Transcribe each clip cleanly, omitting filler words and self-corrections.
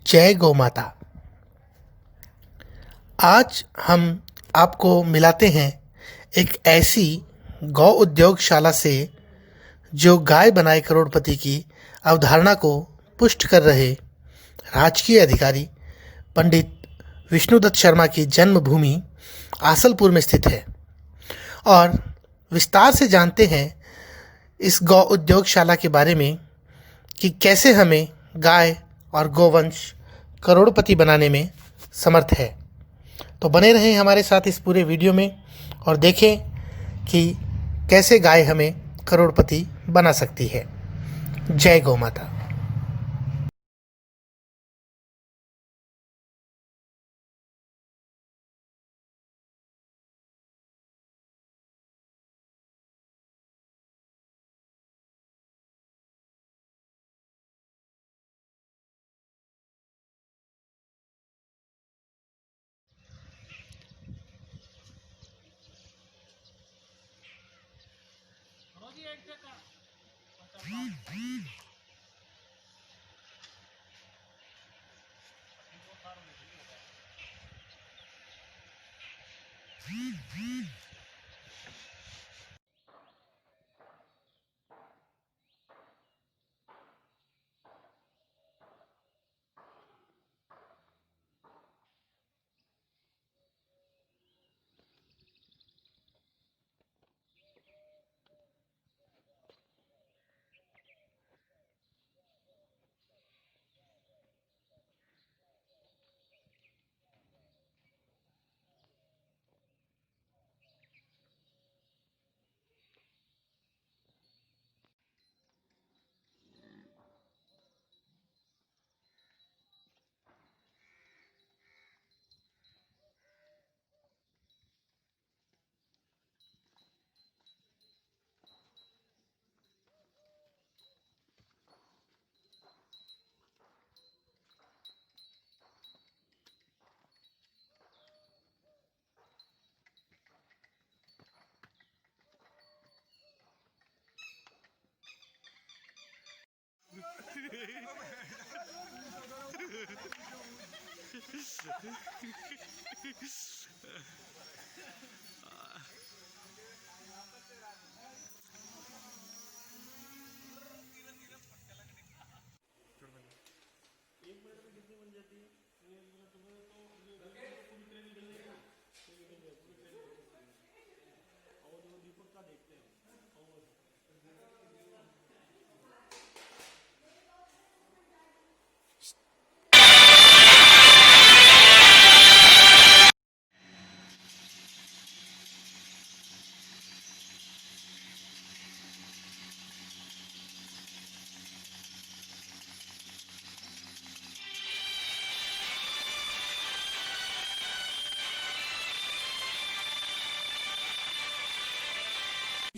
जय गौ माता। आज हम आपको मिलाते हैं एक ऐसी गौ उद्योगशाला से जो गाय बनाए करोड़पति की अवधारणा को पुष्ट कर रहे राजकीय अधिकारी पंडित विष्णुदत्त शर्मा की जन्मभूमि आसलपुर में स्थित है। और विस्तार से जानते हैं इस गौ उद्योगशाला के बारे में कि कैसे हमें गाय और गोवंश करोड़पति बनाने में समर्थ है। तो बने रहें हमारे साथ इस पूरे वीडियो में और देखें कि कैसे गाय हमें करोड़पति बना सकती है। जय गौ माता।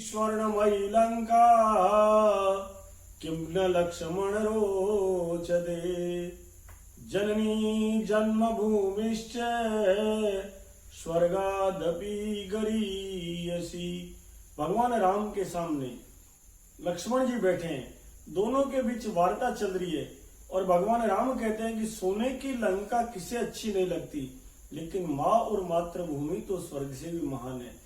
स्वर्णमयी लंका किं न लक्ष्मण रोचते जननी जन्मभूमिश्च स्वर्गादपि गरीयसी। भगवान राम के सामने लक्ष्मण जी बैठे हैं, दोनों के बीच वार्ता चल रही है और भगवान राम कहते हैं कि सोने की लंका किसे अच्छी नहीं लगती, लेकिन माँ और मातृभूमि तो स्वर्ग से भी महान है।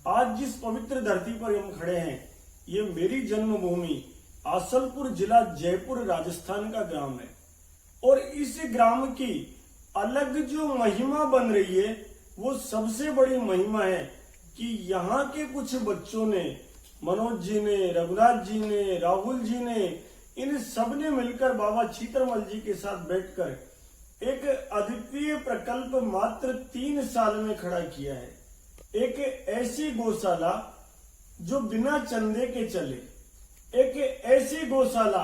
आज जिस पवित्र धरती पर हम खड़े हैं, ये मेरी जन्मभूमि आसलपुर जिला जयपुर राजस्थान का ग्राम है। और इस ग्राम की अलग जो महिमा बन रही है, वो सबसे बड़ी महिमा है कि यहाँ के कुछ बच्चों ने, मनोज जी ने, रघुनाथ जी ने, राहुल जी ने, इन सब ने मिलकर बाबा चीतरमल जी के साथ बैठकर एक अद्वितीय प्रकल्प मात्र 3 साल में खड़ा किया है। एक ऐसी गौशाला जो बिना चंदे के चले, एक ऐसी गौशाला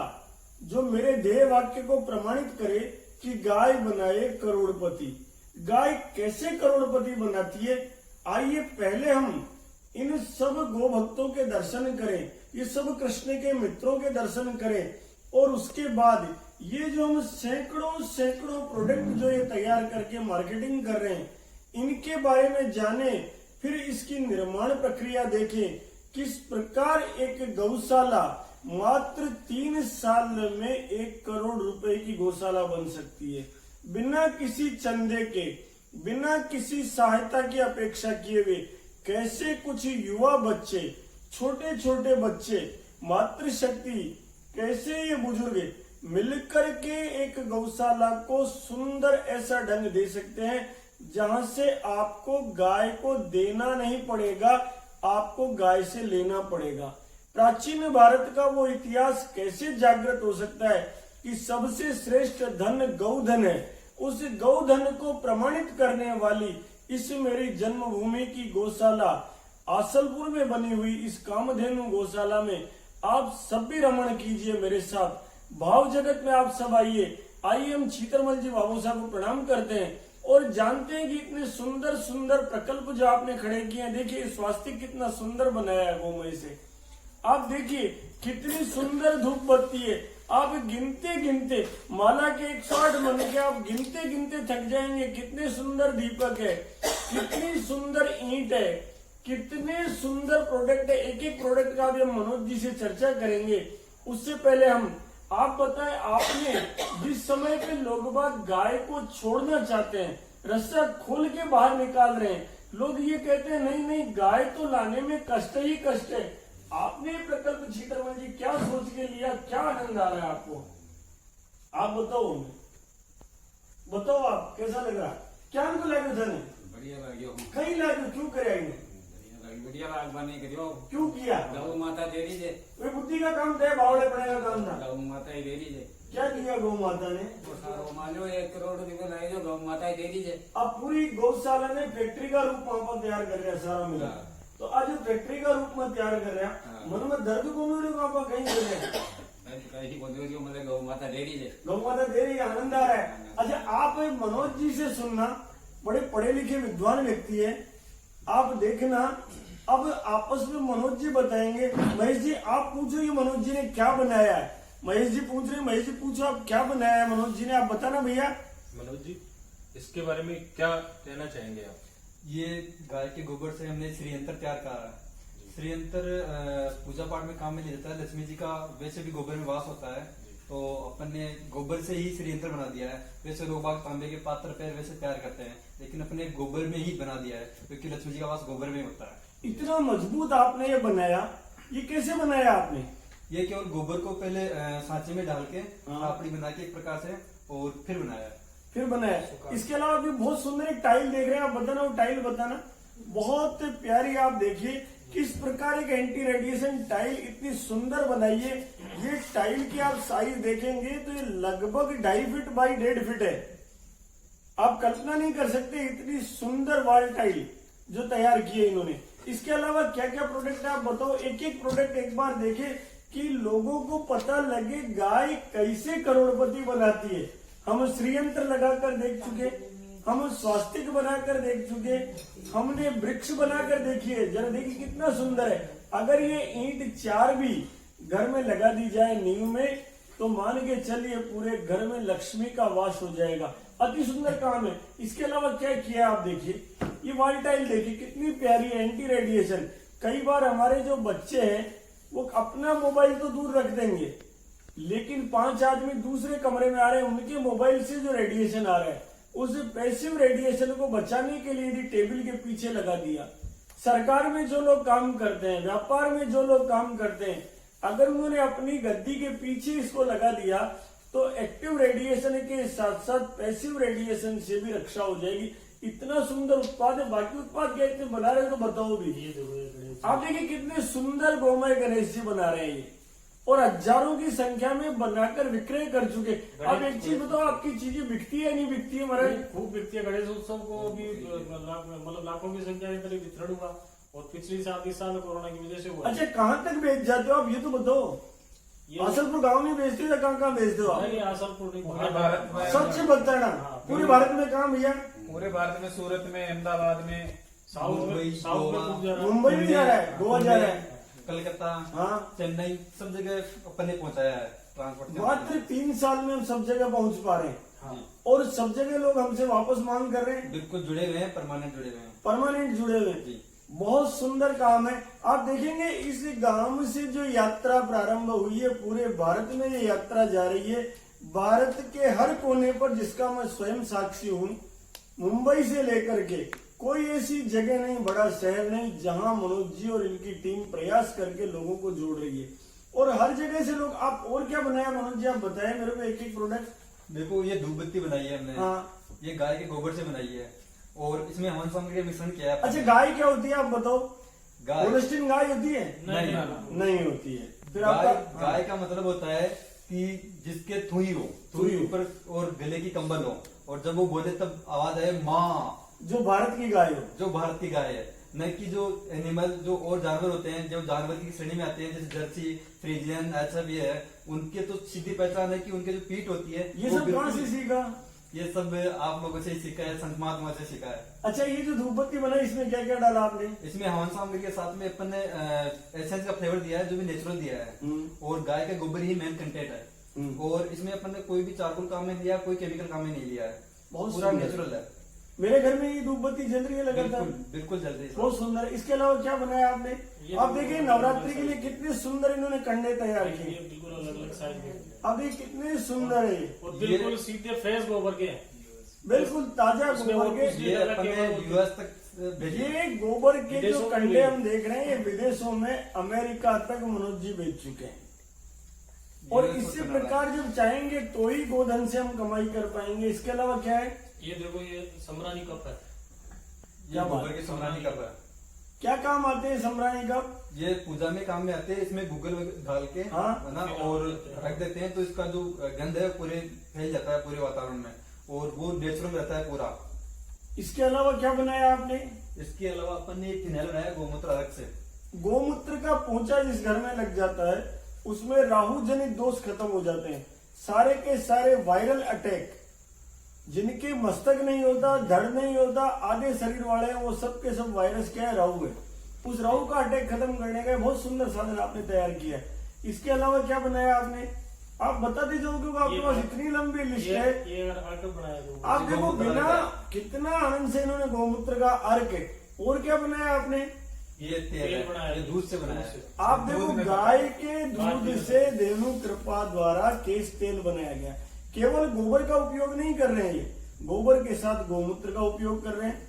जो मेरे ध्येय वाक्य को प्रमाणित करे कि गाय बनाए करोड़पति। गाय कैसे करोड़पति बनाती है, आइए पहले हम इन सब गो भक्तों के दर्शन करें, ये सब कृष्ण के मित्रों के दर्शन करें और उसके बाद ये जो हम सैकड़ों सैकड़ों प्रोडक्ट जो ये तैयार करके मार्केटिंग कर रहे हैं, इनके बारे में जाने, फिर इसकी निर्माण प्रक्रिया देखें, किस प्रकार एक गौशाला मात्र 3 साल में 1 करोड़ रुपए की गौशाला बन सकती है। बिना किसी चंदे के, बिना किसी सहायता की अपेक्षा किए हुए कैसे कुछ युवा बच्चे, छोटे छोटे बच्चे, मातृशक्ति, कैसे ये बुजुर्ग मिलकर के एक गौशाला को सुंदर ऐसा ढंग दे सकते हैं जहां से आपको गाय को देना नहीं पड़ेगा, आपको गाय से लेना पड़ेगा। प्राचीन भारत का वो इतिहास कैसे जागृत हो सकता है कि सबसे श्रेष्ठ धन गौधन है। उस गौधन को प्रमाणित करने वाली इस मेरी जन्मभूमि की गौशाला आसलपुर में बनी हुई इस कामधेनु गौशाला में आप सब भी रमण कीजिए मेरे साथ। भाव जगत में आप सब आइए। आइए हम छीतरमल जी बाबू साहब को प्रणाम करते हैं और जानते हैं कि इतने सुंदर सुंदर प्रकल्प जो आपने खड़े किए हैं। देखिए स्वास्थ्य कितना सुंदर बनाया है गोमय से। आप देखिए कितनी सुंदर धूप बत्ती है। आप गिनते गिनते माला के 108 मन के आप गिनते गिनते थक जाएंगे। कितने सुंदर दीपक है, कितनी सुंदर ईंट है, कितने सुंदर प्रोडक्ट है। एक एक प्रोडक्ट का भी हम मनोज जी से चर्चा करेंगे। उससे पहले हम आप बताएं, आपने जिस समय पे लोग बाग गाय को छोड़ना चाहते हैं, रस्सा खोल के बाहर निकाल रहे हैं, लोग ये कहते हैं नहीं नहीं गाय तो लाने में कष्ट ही कष्ट है। आपने प्रकल्प छीतरमल जी क्या सोच के लिया, क्या आनंद आ रहा है आपको, आप बताओ हमें, बताओ आप कैसा लग रहा है, क्या हमको लगे था नहीं? बढ़िया लगे, कहीं लगे, क्यों करे आएंगे, बढ़िया लाग बने करियो, क्यों किया? गौ माता दे दीजिए, वे बुद्धि का काम थे, बावड़े पड़े का काम था। गौ माता ही दे दीजिए। क्या किया गौ माता ने? तो सारो मान लो 1 करोड़ रुपए लाए जो गौ माता ही दे दीजिए। अब पूरी गौशाला ने फैक्ट्री का रूप वहाँ पर तैयार कर रहा है सारा मिला। तो आज फैक्ट्री का रूप में तैयार कर रहा है, मन में दर्द को मेरे वहाँ पर कहीं कर रहे हैं। कहीं बोल जो मतलब गौ माता दे दीजिए, गौ माता दे रही है, आनंद आ रहा है। अच्छा आप मनोज जी से सुनना, बड़े पढ़े लिखे विद्वान व्यक्ति है, आप देखना अब आपस में मनोज जी बताएंगे। महेश जी आप पूछो ये मनोज जी ने क्या बनाया है। महेश जी पूछ रहे, महेश जी पूछो आप क्या बनाया है मनोज जी ने, आप बताना भैया। मनोज जी इसके बारे में क्या कहना चाहेंगे आप? ये गाय के गोबर से हमने श्रीयंत्र तैयार करा है। श्रीयंत्र पूजा पाठ में काम में ले जाता है। लक्ष्मी जी का वैसे भी गोबर में वास होता है, तो अपन ने गोबर से ही श्रीयंत्र बना दिया है। वैसे लोग बाग तांबे के पात्र पे वैसे तैयार करते हैं, लेकिन अपने गोबर में ही बना दिया है क्योंकि लक्ष्मी जी का वास गोबर में होता है। इतना मजबूत आपने ये बनाया, ये कैसे बनाया आपने? ये केवल गोबर को पहले सांचे में डाल के पापड़ी बना के एक प्रकार से और फिर बनाया। इसके अलावा भी बहुत सुंदर एक टाइल देख रहे हैं, आप बताना वो टाइल बताना, बहुत प्यारी। आप देखिए किस प्रकार एक एंटी रेडिएशन टाइल इतनी सुंदर बनाई है। ये टाइल की आप साइज देखेंगे तो ये लगभग 2.5 फीट बाई 1.5 फीट है। आप कल्पना नहीं कर सकते इतनी सुंदर वॉल टाइल जो तैयार की है इन्होंने। इसके अलावा क्या क्या प्रोडक्ट है आप बताओ, एक एक प्रोडक्ट एक बार देखे कि लोगों को पता लगे गाय कैसे करोड़पति बनाती है। हम श्रीयंत्र लगाकर देख चुके, हम स्वास्तिक बनाकर देख चुके, हमने वृक्ष बनाकर देखिए, जरा देखिए कितना सुंदर है। अगर ये ईंट 4 भी घर में लगा दी जाए नींव में, तो मान के चलिए पूरे घर में लक्ष्मी का वास हो जाएगा। अति सुंदर काम है। इसके अलावा क्या किया आप देखिए, ये वॉल टाइल देखिए कितनी प्यारी है, एंटी रेडिएशन। कई बार हमारे जो बच्चे हैं वो अपना मोबाइल तो दूर रख देंगे, लेकिन 5 आदमी दूसरे कमरे में आ रहे हैं, उनके मोबाइल से जो रेडिएशन आ रहा है उस पैसिव रेडिएशन को बचाने के लिए यदि टेबल के पीछे लगा दिया, सरकार में जो लोग काम करते हैं, व्यापार में जो लोग काम करते हैं, अगर उन्होंने अपनी गद्दी के पीछे इसको लगा दिया तो एक्टिव रेडिएशन के साथ साथ पैसिव रेडिएशन से भी रक्षा हो जाएगी। इतना सुंदर उत्पाद है। बाकी उत्पाद क्या इतने बना रहे हैं तो बताओ भी। आप देखिए कितने सुंदर गोमय गणेश जी बना रहे हैं ये, और हजारों की संख्या में बनाकर विक्रय कर चुके। अब एक चीज बताओ, आपकी चीजें बिकती है नहीं बिकती है? महाराज खूब बिकती है। गणेश उत्सव को भी मतलब लाखों की संख्या में करीब वितरण हुआ, और पिछली साल इस साल कोरोना की वजह से हुआ। अच्छा कहाँ तक बेच जाते हो आप ये तो बताओ? आसलपुर गांव में बेचते हो या कहाँ बेचते हो आप? नहीं आसलपुर नहीं, पूरे भारत में सबसे बताना पूरे भारत में कहाँ भैया? पूरे भारत में, सूरत में, अहमदाबाद में, साउथ में खूब जा रहा है। मुंबई भी जा रहा है, गोवा जा रहा है, कलकत्ता, हाँ चेन्नई, सब जगह अपन ने पहुंचाया है ट्रांसपोर्ट। मात्र 3 साल में हम सब जगह पहुंच पा रहे हैं, और सब जगह लोग हमसे वापस मांग कर रहे हैं। बिल्कुल जुड़े हुए हैं, परमानेंट जुड़े हुए हैं, परमानेंट जुड़े हुए हैं। बहुत सुंदर काम है। आप देखेंगे इस गांव से जो यात्रा प्रारंभ हुई है, पूरे भारत में ये यात्रा जा रही है। भारत के हर कोने पर, जिसका मैं स्वयं साक्षी हूँ, मुंबई से लेकर के कोई ऐसी जगह नहीं, बड़ा शहर नहीं, जहां मनोज जी और इनकी टीम प्रयास करके लोगों को जोड़ रही है। और हर जगह से लोग, आप और क्या बनाया मनोज जी, आप बताएं मेरे को एक एक प्रोडक्ट। देखो ये धूप बत्ती बनाई है हमने। हाँ, ये गाय के गोबर से बनाई है और इसमें हवन सामग्री का मिश्रण किया है। अच्छा, गाय क्या होती है आप बताओ? गाय होल्स्टीन गाय होती है? नहीं होती है। फिर आपका गाय का मतलब होता है कि जिसके थुई हो, थुई ऊपर और गले की कंबल हो, और जब वो बोले तब आवाज आए माँ, जो भारत की गाय हो। जो भारत की गाय है। न कि जो एनिमल, जो और जानवर होते हैं, जो जानवर की श्रेणी में आते हैं, जैसे जर्सी, फ्रीजियन, ऐसा भी है, उनके तो सीधी पहचान है कि उनके जो पीठ होती है, ये वो सब कहाँ से सीखा? ये सब आप लोगों से ही सीखा है, संत महात्मा से सीखा है। अच्छा, ये जो धूप बत्ती बनाई, इसमें क्या क्या डाला आपने? इसमें हवन सामग्री के साथ में अपन ने एसेंस का फ्लेवर दिया है, जो भी नेचुरल दिया है, और गाय का गोबर ही मेन कंटेंट है। और इसमें अपन ने कोई भी चारकोल काम में लिया, कोई केमिकल काम में नहीं लिया है, बहुत पूरा सुंदर। नेचुरल है। मेरे घर में ये धूप बत्ती जल रही है लगातार। बिल्कुल जल्दी। बहुत सुंदर है। इसके अलावा क्या बनाया आपने? आप देखिए, नवरात्रि के लिए कितने सुंदर इन्होंने कंडे तैयार किए। ये बिल्कुल अलग अलग साइज में, अब ये कितने सुंदर है, और बिल्कुल सीधे फ्रेश गोबर के हैं। बिल्कुल ताजा उसमें गोबर और के। कुछ ये अपन ने यूएस तक भेजे। ये गोबर के जो विदेशों में कंडे भी। हम देख रहे हैं, ये विदेशों में, अमेरिका तक मनोज जी बेच चुके हैं। और ये इसी कुछ प्रकार जब चाहेंगे तो ही गोधन से हम कमाई कर पाएंगे। इसके अलावा क्या है? ये देखो, ये सम्रानी कप है। ये गोबर के सम्रानी कप है। क्या काम आते हैं सम्राणी कप? ये पूजा में काम में आते हैं। इसमें गूगल डाल के हाँ। है ना, और रख देते हैं, तो इसका जो गंध है पूरे फैल जाता है पूरे वातावरण में, और वो नेचुरल रहता है पूरा। इसके अलावा क्या बनाया आपने? इसके अलावा अपन ने एक फिनाइल बनाया गोमूत्र अलग से। गोमूत्र का पोंछा जिस घर में लग जाता है, उसमें राहु जनित दोष खत्म हो जाते हैं। सारे के सारे वायरल अटैक, जिनके मस्तक नहीं होता, धड़ नहीं होता, आधे शरीर वाले हैं, वो सब के सब वायरस क्या है? राहु है। उस राहु का अटैक खत्म करने का बहुत सुंदर साधन आपने तैयार किया है। इसके अलावा क्या बनाया आपने? आप बताते जाओ, क्योंकि आपके पास इतनी लंबी लिस्ट है। ये अर्क बनाया जो आप देखो, बिना कितना आनंद से इन्होंने गोमूत्र का अर्क है। और क्या बनाया आपने? ये तेल बनाया, ये दूध से बनाया है। आप देखो, गाय के दूध से देनु कृपा द्वारा केश तेल बनाया गया। केवल गोबर का उपयोग नहीं कर रहे हैं, ये गोबर के साथ गोमूत्र का उपयोग कर रहे हैं,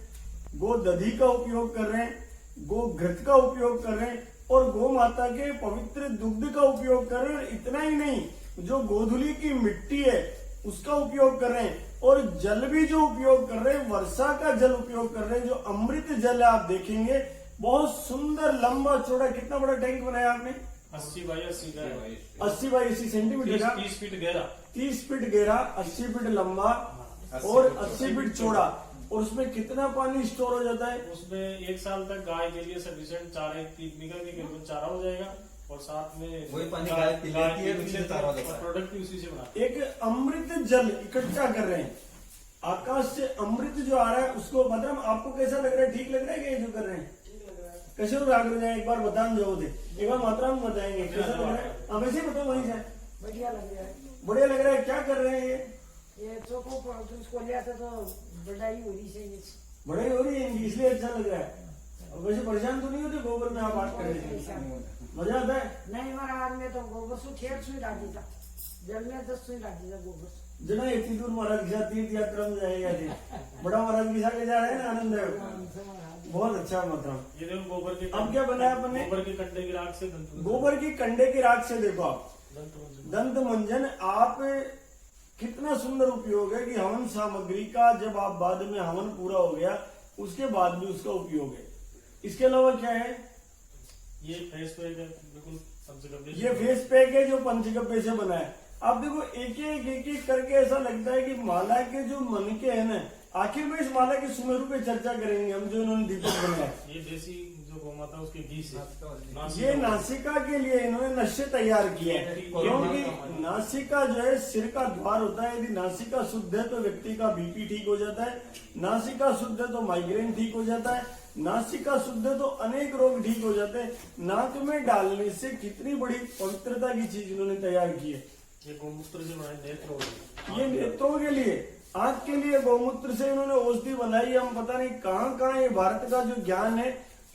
गो दधी का उपयोग कर रहे हैं, गो घृत का उपयोग कर रहे हैं, और गो माता के पवित्र दुग्ध का उपयोग कर रहे हैं। इतना ही नहीं, जो गोधुली की मिट्टी है उसका उपयोग कर रहे हैं, और जल भी जो उपयोग कर रहे हैं, वर्षा का जल उपयोग कर रहे हैं, जो अमृत जल है। आप देखेंगे बहुत सुंदर, लंबा चौड़ा, कितना बड़ा टैंक बनाया आपने? 80 बाई 80 का है। 80 बाई 80 सेंटीमीटर का, 30 फीट गहरा, 30 फीट गहरा, 80 फीट लंबा और 80 फीट चौड़ा। और उसमें कितना पानी स्टोर हो जाता है? उसमें 1 साल तक गाय के लिए सफिशिएंट चारा, 3 बीघा के करीबन चारा हो जाएगा, और साथ में वही पानी गाय पी लेती है, उसी से चारा हो जाता है। प्रोडक्ट भी उसी से बनाते एक अमृत जल इकट्ठा कर रहे हैं। आकाश से अमृत जो आ रहा है उसको, मतलब आपको कैसा लग रहा है? ठीक लग रहा है कि ये जो कर रहे हैं? कैसे हो राग जाए? एक बार बताएं जो दे, एक बार मात्रा में बताएंगे कैसा लग रहा है। हाँ, वैसे ही बताओ वहीं से। बढ़िया लग रहा है। बढ़िया लग रहा है। क्या कर रहे हैं ये चोको पर उसको लिया था तो बढ़ाई हो रही है। बढ़ाई हो रही है इनकी, इसलिए अच्छा लग रहा है। और वैसे परेशान तो नहीं होते गोबर में आप बात करने से? मजा आता है? नहीं, महाराज में तो गोबर सु खेत सुई डाल दी था, जल में 10 सुई डाल दी था गोबर। जना इतनी दूर महाराज के साथ तीर्थ यात्रा में जाएगा जी, बड़ा महाराज के साथ जा रहे हैं ना, आनंद है, बहुत अच्छा। मतलब ये देखो गोबर के, अब क्या बनाया आपने? गोबर के कंडे की राख से गोबर की कंडे की राख से देखो आप दंत दंत मंजन। आप कितना सुंदर उपयोग है कि हवन सामग्री का, जब आप बाद में हवन पूरा हो गया उसके बाद भी उसका उपयोग है। इसके अलावा क्या है? ये फेस पैक है, बिल्कुल पंचगव्य। ये फेस पैक है जो पंचगव्य से बना है। आप देखो, एक एक करके ऐसा लगता है कि माला के जो मन के है ना, आखिर में इस माला के सुमेरु पे चर्चा करेंगे हम, जो इन्होंने दीपक बनाया। ये देसी जो गोमाता है उसके घी से, ये नासिका के लिए इन्होंने नक्शे तैयार किए हैं, क्योंकि नासिका जो है सिर का द्वार होता है। यदि नासिका शुद्ध है तो व्यक्ति का बीपी ठीक हो जाता है, नासिका शुद्ध है तो माइग्रेन ठीक हो जाता है, नासिका शुद्ध है तो अनेक रोग ठीक हो जाते हैं। नाक में डालने से कितनी बड़ी पवित्रता की चीज इन्होंने तैयार की है। ये गोमूत्र से बनाए नेत्र, ये नेत्रों के लिए, आंख के लिए गोमूत्र से इन्होंने औषधि बनाई। हम पता नहीं कहाँ कहाँ ये भारत का जो ज्ञान है,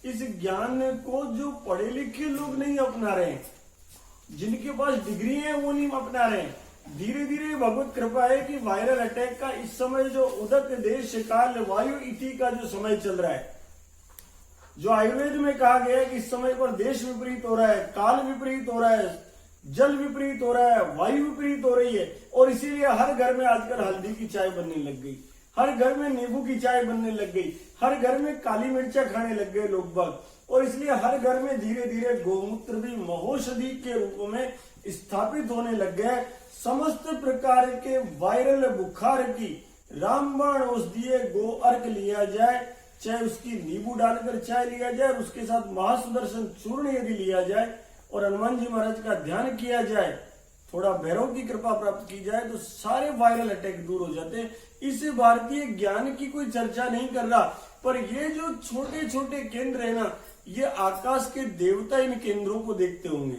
इस ज्ञान को जो पढ़े लिखे लोग नहीं अपना रहे हैं, जिनके पास डिग्री है वो नहीं अपना रहे हैं। धीरे धीरे भगवत कृपा है कि वायरल अटैक का इस समय जो उदक देश काल वायु इति का जो समय चल रहा है, जो आयुर्वेद में कहा गया है कि इस समय पर देश विपरीत हो रहा है, काल विपरीत हो रहा है, जल विपरीत हो रहा है, वायु विपरीत हो रही है, और इसीलिए हर घर में आजकल हल्दी की चाय बनने लग गई, हर घर में नींबू की चाय बनने लग गई, हर घर में काली मिर्चा खाने लग गए लोग बाग, और इसलिए हर घर में धीरे धीरे गोमूत्र भी महौषधि के रूप में स्थापित होने लग गए। समस्त प्रकार के वायरल बुखार की रामबाण औषधीय गो अर्क लिया जाए, चाहे उसकी नींबू डालकर चाय लिया जाए, और उसके साथ महासुदर्शन चूर्ण यदि लिया जाए और हनुमान जी महाराज का ध्यान किया जाए, थोड़ा भैरव की कृपा प्राप्त की जाए, तो सारे वायरल अटैक दूर हो जाते हैं। इस भारतीय ज्ञान की कोई चर्चा नहीं कर रहा, पर ये जो छोटे छोटे केंद्र है ना, ये आकाश के देवता इन केंद्रों को देखते होंगे,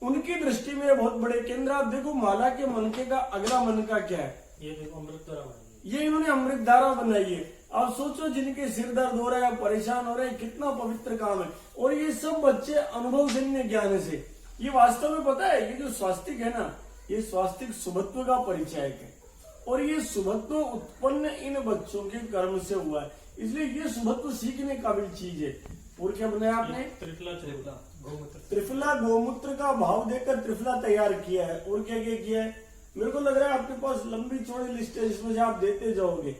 उनकी दृष्टि में बहुत बड़े केंद्र। आप देखो माला के मनके का अगला मनका क्या है, ये देखो अमृतधारा बनाई ये इन्होंने अमृत धारा बनाई है। आप सोचो जिनके सिर दर्द हो रहा है, परेशान हो रहे हैं, कितना पवित्र काम है। और ये सब बच्चे अनुभवजन्य ज्ञान से, ये वास्तव में पता है, ये जो स्वास्तिक है ना, ये स्वास्तिक सुभत्व का परिचायक है, और ये सुभत्व उत्पन्न इन बच्चों के कर्म से हुआ है, इसलिए ये सुभत्व सीखने काबिल चीज है। और क्या बनाया आपने? त्रिफला गोमूत्र का भाव देकर त्रिफला तैयार किया है। और क्या क्या किया है? मेरे को लग रहा है आपके पास लंबी चौड़ी लिस्ट है, इसमें से आप देते जाओगे।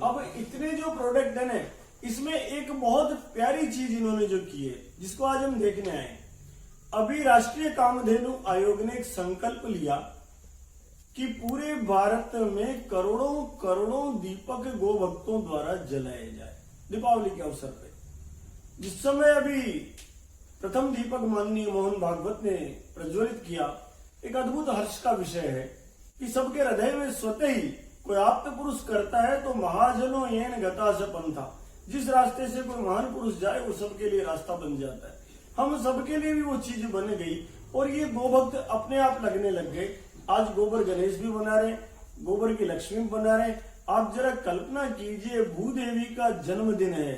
अब इतने जो प्रोडक्ट है ना, इसमें एक बहुत प्यारी चीज इन्होंने जो की है, जिसको आज हम देखने आए। अभी राष्ट्रीय कामधेनु आयोग ने एक संकल्प लिया कि पूरे भारत में करोड़ों करोड़ों दीपक गो भक्तों द्वारा जलाए जाए दीपावली के अवसर पे। जिस समय अभी प्रथम दीपक माननीय मोहन भागवत ने प्रज्वलित किया, एक अद्भुत हर्ष का विषय है कि सबके हृदय में स्वतः ही कोई आप्त पुरुष करता है तो महाजनों येन गता से पंथा, जिस रास्ते से कोई महान पुरुष जाए वो सबके लिए रास्ता बन जाता है। हम सबके लिए भी वो चीज बन गई, और ये गोभक्त अपने आप लगने लग गए। आज गोबर गणेश भी बना रहे, गोबर की लक्ष्मी बना रहे। आप जरा कल्पना कीजिए, भूदेवी का जन्मदिन है,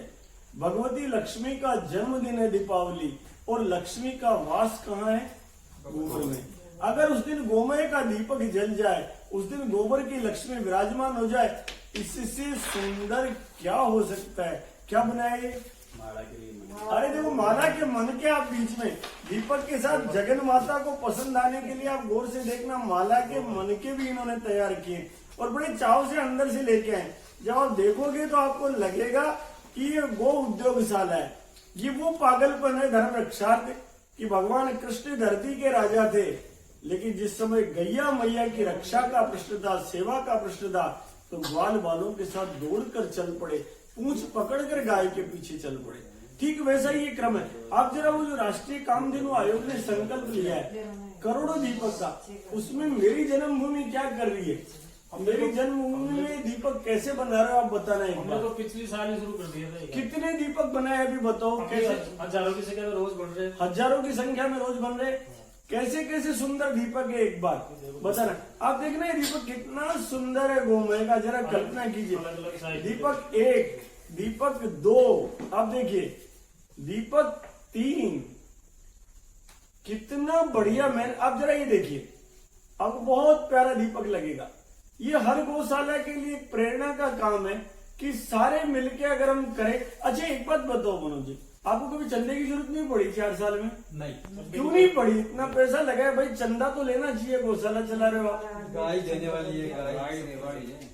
भगवती लक्ष्मी का जन्मदिन है दीपावली, और लक्ष्मी का वास कहाँ है? गोबर में। अगर उस दिन गोमय का दीपक जल जाए, उस दिन गोबर की लक्ष्मी विराजमान हो जाए, इससे सुंदर क्या हो सकता है? क्या बनाए? अरे देखो, माला के मन के आप बीच में दीपक के साथ जगन माता को पसंद आने के लिए आप गौर से देखना, माला के मन के भी इन्होंने तैयार किए और बड़े चाव से अंदर से लेके आए। जब आप देखोगे तो आपको लगेगा कि ये गो उद्योगशाला है। ये वो पागलपन है धर्म रक्षार्थ कि भगवान कृष्ण धरती के राजा थे, लेकिन जिस समय गैया मैया की रक्षा का प्रश्न था, सेवा का प्रश्न था, तो ग्वाल बालों के साथ दौड़कर चल पड़े, पूंछ पकड़कर गाय के पीछे चल पड़े। ठीक वैसा ही ये क्रम है। आप जरा वो जो राष्ट्रीय कामधेनु आयोग ने संकल्प लिया है करोड़ों दीपक का, उसमें मेरी जन्मभूमि क्या कर रही है? मेरी जन्मभूमि में दीपक कैसे बना रहे हो आप बताना है। हमने तो पिछली साल ही शुरू कर दिया था। कितने दीपक बनाए अभी बताओ? कैसे? हजारों की संख्या में रोज बन रहे, हजारों की संख्या में रोज बन रहे। कैसे कैसे सुंदर दीपक है, एक बार बताना। आप देखना ये दीपक कितना सुंदर है गोमय का, जरा कल्पना कीजिए। दीपक 1, दीपक 2, आप देखिए दीपक 3, कितना बढ़िया। मैं आप जरा ये देखिए, आपको बहुत प्यारा दीपक लगेगा। ये हर गौशाला के लिए एक प्रेरणा का काम है कि सारे मिलके अगर हम करें। अच्छा एक बात बताओ मनोज जी, आपको कभी चंदे की जरूरत नहीं पड़ी 4 साल में? नहीं। क्यों नहीं पड़ी? इतना पैसा लगा है भाई, चंदा तो लेना चाहिए, गौशाला चला रहे हो आप। गाय देने वाली है,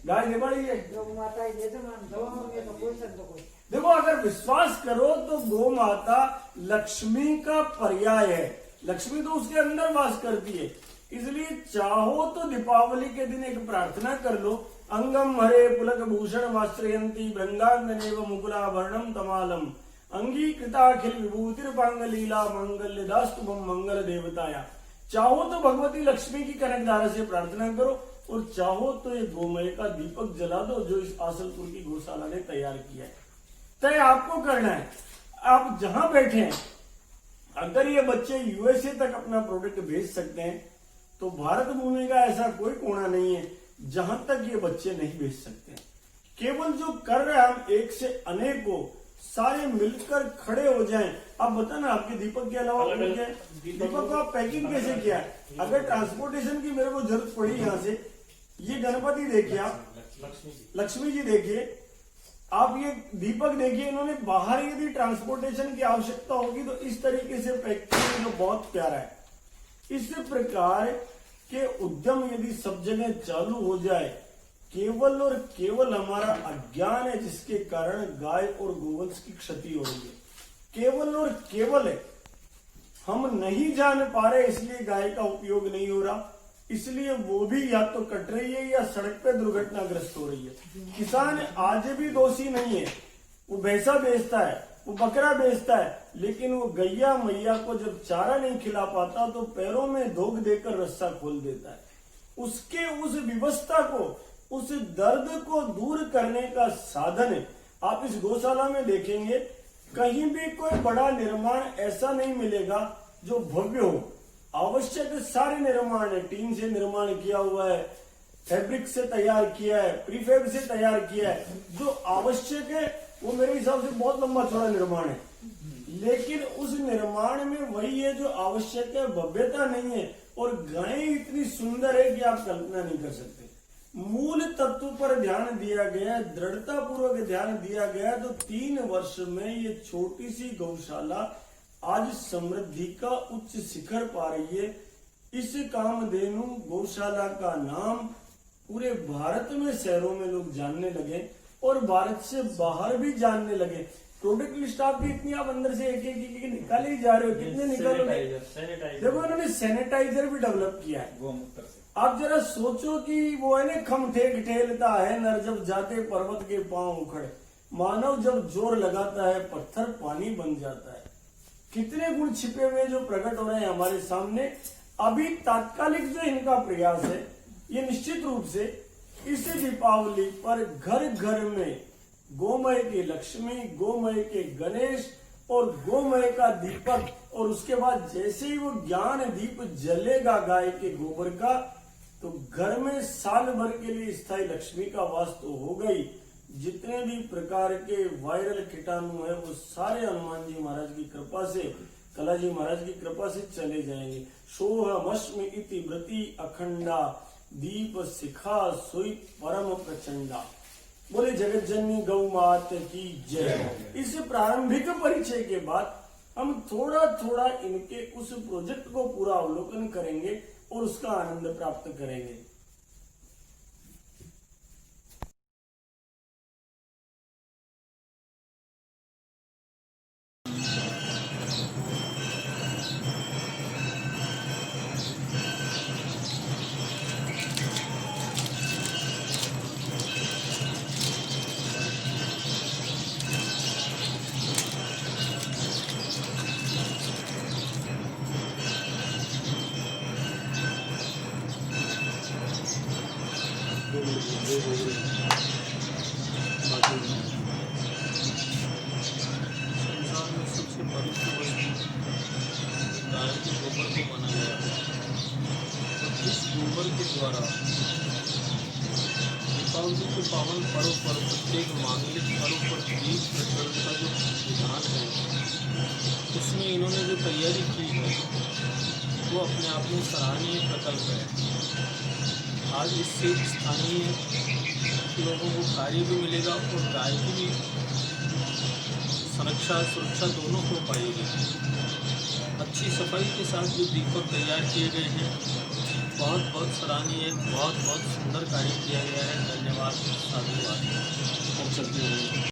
गाय देवाड़ी है। गौ माता ये तो मान दोगे तो कोई संत कोई। देखो अगर विश्वास करो तो गौ माता लक्ष्मी का पर्याय है। लक्ष्मी तो उसके अंदर वास करती है, इसलिए चाहो तो दीपावली के दिन एक प्रार्थना कर लो। अंगम हरे पुलक भूषण वास्त्रयंती वृंदांगनेव मुकुलाभरणम तमालम अंगीकृताखिल विभूतिर्पांग लीला मंगल्य दास्तुभम मंगल देवताया। चाहो तो भगवती लक्ष्मी की कनकधारा से प्रार्थना करो, और चाहो तो ये गोमय का दीपक जला दो जो इस आसलपुर की गौशाला ने तैयार किया है। तय आपको करना है। आप जहां बैठे हैं, अगर ये बच्चे यूएसए तक अपना प्रोडक्ट भेज सकते हैं, तो भारत भूमि का ऐसा कोई कोना नहीं है जहां तक ये बच्चे नहीं भेज सकते। केवल जो कर रहे हैं हम, एक से अनेक को सारे मिलकर खड़े हो जाएं। आप बताना आपके दीपक के अलावा और क्या है? दीपक को आप पैकिंग कैसे किया है? अगर ट्रांसपोर्टेशन की मेरे को जरूरत पड़ी यहाँ से, ये गणपति देखिए आप, लक्ष्मी जी देखिए, आप ये दीपक देखिए, इन्होंने बाहर यदि ट्रांसपोर्टेशन की आवश्यकता होगी तो इस तरीके से पैक किए, जो बहुत प्यारा है। इस प्रकार के उद्यम यदि सब जगह चालू हो जाए, केवल और केवल हमारा अज्ञान है जिसके कारण गाय और गोवंश की क्षति हो रही है। केवल और केवल है, हम नहीं जान पा रहे इसलिए गाय का उपयोग नहीं हो रहा, इसलिए वो भी या तो कट रही है या सड़क पे दुर्घटनाग्रस्त हो रही है। किसान आज भी दोषी नहीं है, वो भैंसा बेचता है, वो बकरा बेचता है, लेकिन वो गैया मैया को जब चारा नहीं खिला पाता तो पैरों में धोख देकर रस्सा खोल देता है। उसके उस विवशता को, उस दर्द को दूर करने का साधन है। आप इस गौशाला में देखेंगे कहीं भी कोई बड़ा निर्माण ऐसा नहीं मिलेगा जो भव्य हो। आवश्यक सारे निर्माण है, टीन से निर्माण किया हुआ है, फैब्रिक से तैयार किया है, प्रीफेब से तैयार किया है। जो आवश्यक है वो मेरे हिसाब से बहुत लंबा चौड़ा निर्माण है, लेकिन उस निर्माण में वही है जो आवश्यक है, भव्यता नहीं है। और गायें इतनी सुंदर है कि आप कल्पना नहीं कर सकते। मूल तत्व पर ध्यान दिया गया, दृढ़ता पूर्वक ध्यान दिया गया, तो 3 वर्ष में ये छोटी सी गौशाला आज समृद्धि का उच्च शिखर पा रही है। इस कामधेनु गौशाला का नाम पूरे भारत में शहरों में लोग जानने लगे और भारत से बाहर भी जानने लगे। प्रोडक्ट लिस्ट आपकी इतनी, आप अंदर से एक एक निकाले ही जा रहे हो, कितने निकालोगे? देखो इन्होंने सैनिटाइजर भी डेवलप किया है गोमूत्र से। आप जरा सोचो कि वो है ना, खम ठेक ठेलता है नर जब जाते पर्वत के पांव उखड़, मानव जब जोर लगाता है पत्थर पानी बन जाता है। कितने गुण छिपे हुए जो प्रकट हो रहे हैं हमारे सामने। अभी तात्कालिक जो इनका प्रयास है, ये निश्चित रूप से इस दीपावली पर घर घर में गोमय की लक्ष्मी, गोमय के गणेश और गोमय का दीपक, और उसके बाद जैसे ही वो ज्ञान दीप जलेगा गाय के गोबर का, तो घर में साल भर के लिए स्थायी लक्ष्मी का वास तो होगा ही। जितने भी प्रकार के वायरल कीटाणु है वो सारे हनुमान जी महाराज की कृपा से, कला जी महाराज की कृपा से चले जाएंगे। सोहमश्मि इति व्रति अखंडा, दीप शिखा सोई परम प्रचंडा। बोले जगत जननी गौ मात की जय। इस प्रारंभिक परिचय के बाद हम थोड़ा थोड़ा इनके उस प्रोजेक्ट को पूरा अवलोकन करेंगे और उसका आनंद प्राप्त करेंगे। संसार में सबसे पवित्र वस्तु गाय के गोबर को माना गया है। और इस गोबर के द्वारा दीपावली के पावन पर्व पर प्रत्येक मांगलिक पर्व पर दीप प्रज्वलन का जो विधान है, उसमें इन्होंने जो तैयारी की है वो अपने आप में सराहनीय प्रकल्प है। आज इससे स्थानीय लोगों को कार्य भी मिलेगा और गाय की भी सुरक्षा दोनों को पाएगी। अच्छी सफाई के साथ जो दीपक तैयार किए गए हैं बहुत बहुत सराहनीय, बहुत बहुत सुंदर कार्य किया गया है। धन्यवाद, साधुवाद।